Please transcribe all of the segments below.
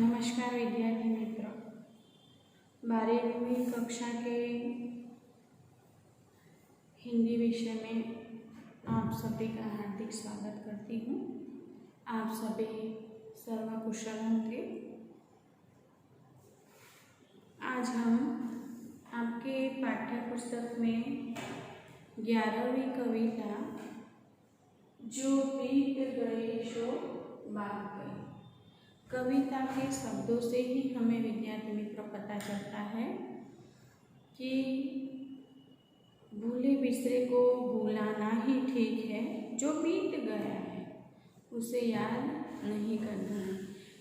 नमस्कार विद्यार्थी मित्रों, 12वीं कक्षा के हिंदी विषय में आप सभी का हार्दिक स्वागत करती हूँ। आप सभी सर्वकुशल होंगे। आज हम आपके पाठ्य पुस्तक में 11वीं कविता जो बीत गई सो बात गई कविता के शब्दों से ही हमें विद्यार्थी मित्रों पता चलता है कि भूले बिसरे को भुलाना ही ठीक है, जो बीत गया है उसे याद नहीं करना है।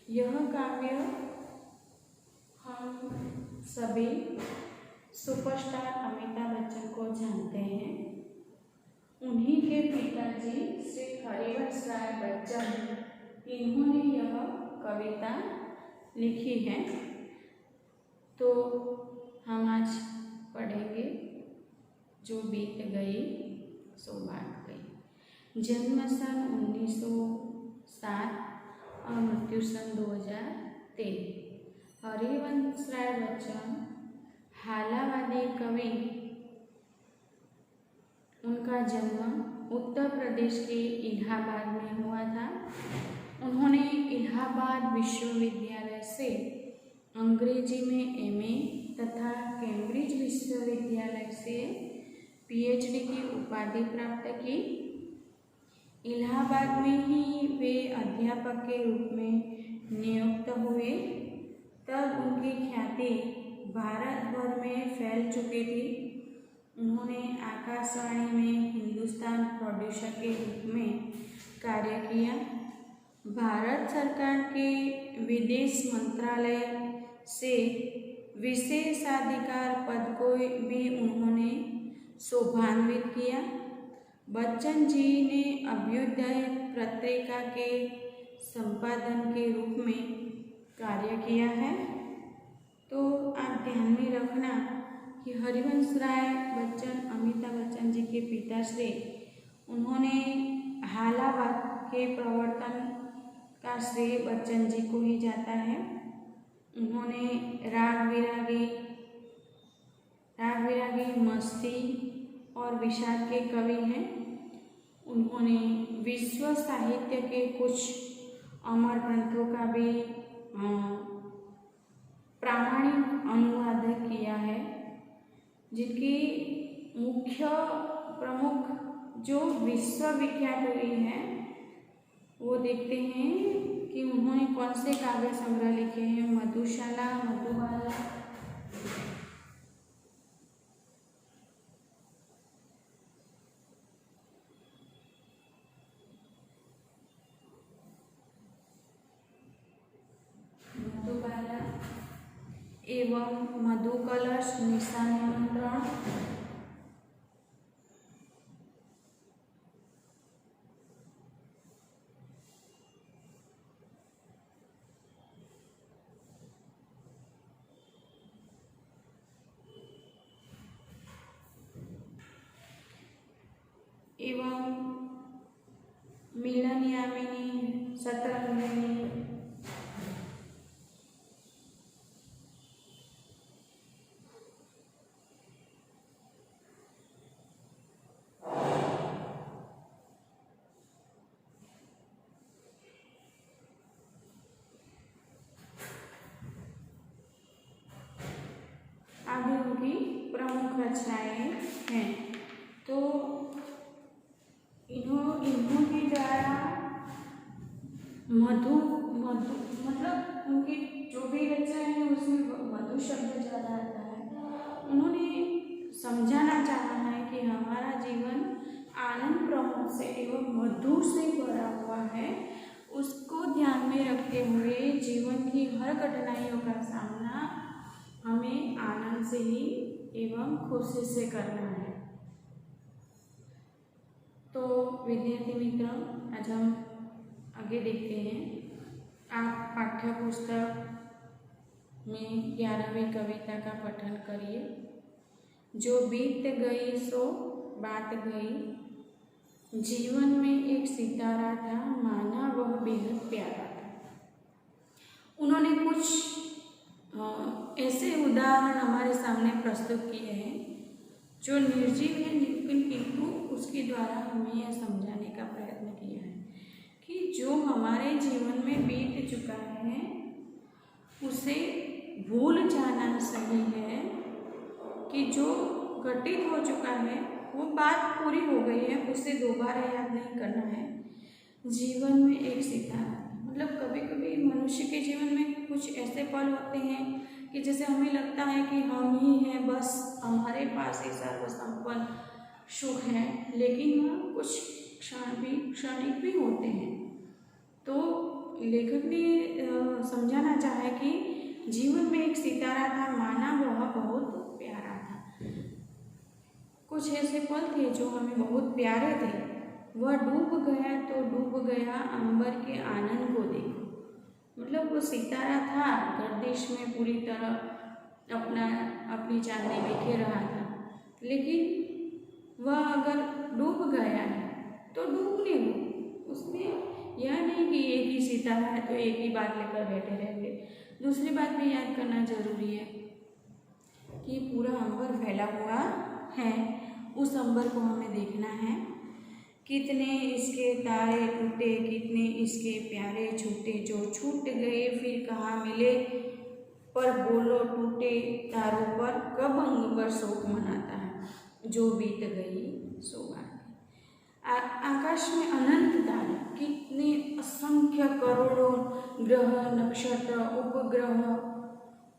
यह काव्य हम सभी सुपरस्टार अमिताभ बच्चन को जानते हैं। उन्हीं के पिताजी श्री हरिवंश राय बच्चन, इन्होंने यह कविता लिखी है। तो हम आज पढ़ेंगे जो बीत गई सो बात गई। जन्म सन 1907 और मृत्यु सन 2023। हरिवंश राय बच्चन हालावादी कवि। उनका जन्म उत्तर प्रदेश के इलाहाबाद में हुआ था। उन्होंने इलाहाबाद विश्वविद्यालय से अंग्रेजी में एमए तथा कैम्ब्रिज विश्वविद्यालय से पीएचडी की उपाधि प्राप्त की। इलाहाबाद में ही वे अध्यापक के रूप में नियुक्त हुए। तब उनकी ख्याति भारत भर में फैल चुकी थी। उन्होंने आकाशवाणी में हिंदुस्तान प्रोड्यूसर के रूप में कार्य किया। भारत सरकार के विदेश मंत्रालय से विशेषाधिकार पद को भी उन्होंने शोभान्वित किया। बच्चन जी ने अभ्युदय पत्रिका के संपादन के रूप में कार्य किया है। तो आप ध्यान में रखना कि हरिवंश राय बच्चन अमिताभ बच्चन जी के पिताश्री, उन्होंने हालावाद के प्रवर्तन का श्रेय बच्चन जी को ही जाता है। उन्होंने राग विरागी मस्ती और विषाद के कवि हैं। उन्होंने विश्व साहित्य के कुछ अमर ग्रंथों का भी प्रामाणिक अनुवाद किया है, जिनकी मुख्य प्रमुख जो विश्वविख्यात हुई है वो देखते हैं कि उन्होंने कौन से काव्य संग्रह लिखे हैं। मधुशाला, मधुबाला, एवं मधुकलश, निशा निमंत्रण, एवं मिलन यामिनी, शतरंगिनी, आदि उनकी प्रमुख रचनाएं हैं। तो इन्होंने द्वारा मधु मतलब उनकी जो भी रचनाएं हैं उसमें मधु शब्द ज़्यादा आता है। उन्होंने समझाना चाहा है कि हमारा जीवन आनंद प्रमोद से एवं मधु से भरा हुआ है। उसको ध्यान में रखते हुए जीवन की हर कठिनाइयों का सामना हमें आनंद से ही एवं खुशी से करना है। तो विद्यार्थी मित्रों, आज हम आगे देखते हैं। आप पाठ्य पुस्तक में 11वीं कविता का पठन करिए। जो बीत गई सो बात गई। जीवन में एक सितारा था, माना वह बेहद प्यारा था। उन्होंने कुछ ऐसे उदाहरण हमारे सामने प्रस्तुत किए हैं जो निर्जीव है, लेकिन किंतु उसके द्वारा हमें यह समझाने का प्रयत्न किया है कि जो हमारे जीवन में बीत चुका है उसे भूल जाना सही है, कि जो घटित हो चुका है वो बात पूरी हो गई है, उसे दोबारा याद नहीं करना है। जीवन में एक सितारा, मतलब कभी कभी मनुष्य के जीवन में कुछ ऐसे पल होते हैं कि जैसे हमें लगता है कि हम ही हैं, बस हमारे पास ही सर्वसंपन्न सुख है, लेकिन वह कुछ क्षणिक भी होते हैं। तो लेखक ने समझाना चाहा कि जीवन में एक सितारा था, माना वह बहुत प्यारा था। कुछ ऐसे पल थे जो हमें बहुत प्यारे थे, वह डूब गया तो डूब गया, अंबर के आनंद को देखो। मतलब वो सितारा था, गर्दिश में पूरी तरह अपनी चांदनी बिखेर रहा था, लेकिन वह अगर डूब गया है तो डूबने दो। उसमें यह नहीं कि एक ही सितारा है तो एक ही बात लेकर बैठे रहेंगे। दूसरी बात भी याद करना जरूरी है कि पूरा अंबर फैला हुआ है, उस अंबर को हमें देखना है। कितने इसके तारे टूटे, कितने इसके प्यारे छूटे, जो छूट गए फिर कहाँ मिले, पर बोलो टूटे तारों पर कब अंबर शोक मनाता है, जो बीत गई सो बात। आकाश में अनंत तारे, कितने असंख्य करोड़ों ग्रह, नक्षत्र, उपग्रह,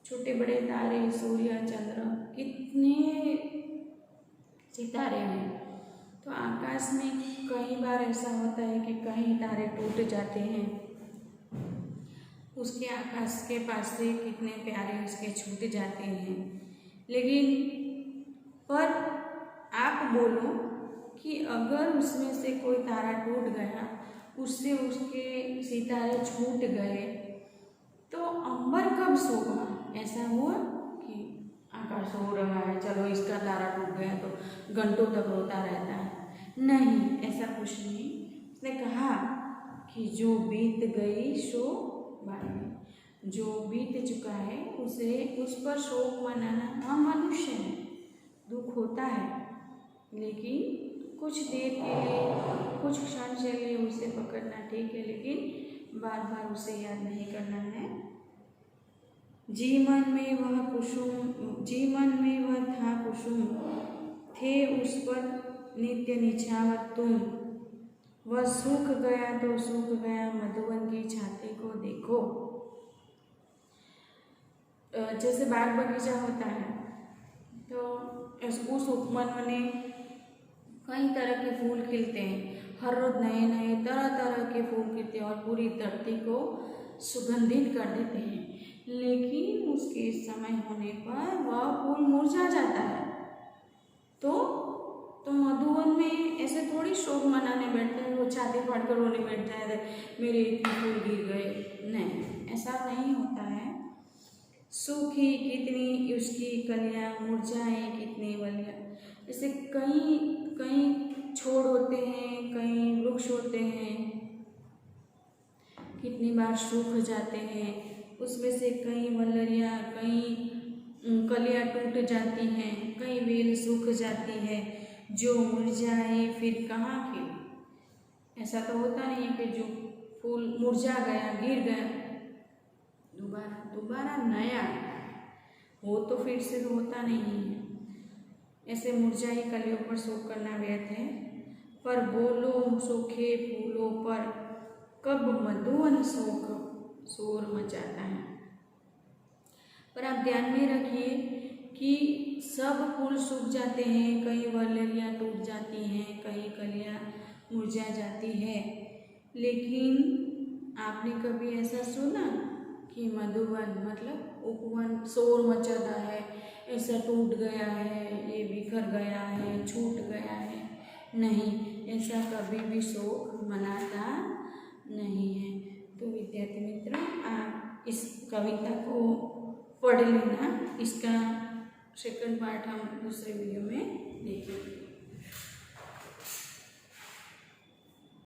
छोटे बड़े तारे, सूर्य, चंद्र, कितने सितारे हैं। तो आकाश में कई बार ऐसा होता है कि कई तारे टूट जाते हैं, उसके आकाश के पास से कितने प्यारे उसके छूट जाते हैं। लेकिन पर आप बोलो कि अगर उसमें से कोई तारा टूट गया, उससे उसके सितारे छूट गए, तो अंबर कब सोगा? ऐसा हुआ कि आकाश सो रहा है, चलो इसका तारा टूट गया तो घंटों तक रोता रहता है। नहीं, ऐसा कुछ नहीं। उसने कहा कि जो बीत गई सो बात, जो बीत चुका है उसे उस पर शोक मनाना, हम मनुष्य हैं, दुख होता है, लेकिन कुछ देर के लिए, कुछ क्षण के लिए उसे पकड़ना ठीक है, लेकिन बार बार उसे याद नहीं करना है। जीवन में वह कुसुम, जीवन में वह था कुसुम, थे उस पर नित्य निछावर तुम, वह सूख गया तो सूख गया, मधुवन की छाती को देखो। जैसे बाग बगीचा होता है तो उस उपवन में कई तरह के फूल खिलते हैं, हर रोज नए नए तरह तरह के फूल खिलते हैं और पूरी धरती को सुगंधित कर देते हैं, लेकिन उसके समय होने पर वह फूल मुरझा जाता है। तो मधुवन में ऐसे थोड़ी शोक मनाने बैठते हैं, वो छाती फाड़ कर रोने बैठ जाए, मेरे इतने फूल गिर गए। नहीं, ऐसा नहीं होता है। सूखी कितनी उसकी कलियां, मुरझाए कितने वलियां। ऐसे कई छोड़ होते हैं, कई वृक्ष होते हैं, कितनी बार सूख जाते हैं, उसमें से कई वलरियाँ, कई कलियां टूट जाती हैं, कई बेल सूख जाती है, जो मुरझाए फिर कहाँ खिले। ऐसा तो होता नहीं है कि जो फूल मुरझा गया, गिर गया, दोबारा नया हो तो फिर से तो होता नहीं है। ऐसे मुरझाई कलियों पर शोक करना व्यर्थ है। पर बोलो सूखे फूलों पर कब मधुवन शोर मचाता है। पर आप ध्यान में रखिए कि सब फूल सूख जाते हैं, कई वलरियाँ टूट जाती हैं, कई कलियाँ मुरझा जाती है, लेकिन आपने कभी ऐसा सुना कि मधुवन मतलब उपवन शोर मचाता है, ऐसा टूट गया है, ये बिखर गया है, छूट गया है? नहीं, ऐसा कभी भी शोक मनाता नहीं है। तो विद्यार्थी मित्रों, आप इस कविता को पढ़ लेना, इसका सेकंड पार्ट हम दूसरे वीडियो में देखेंगे।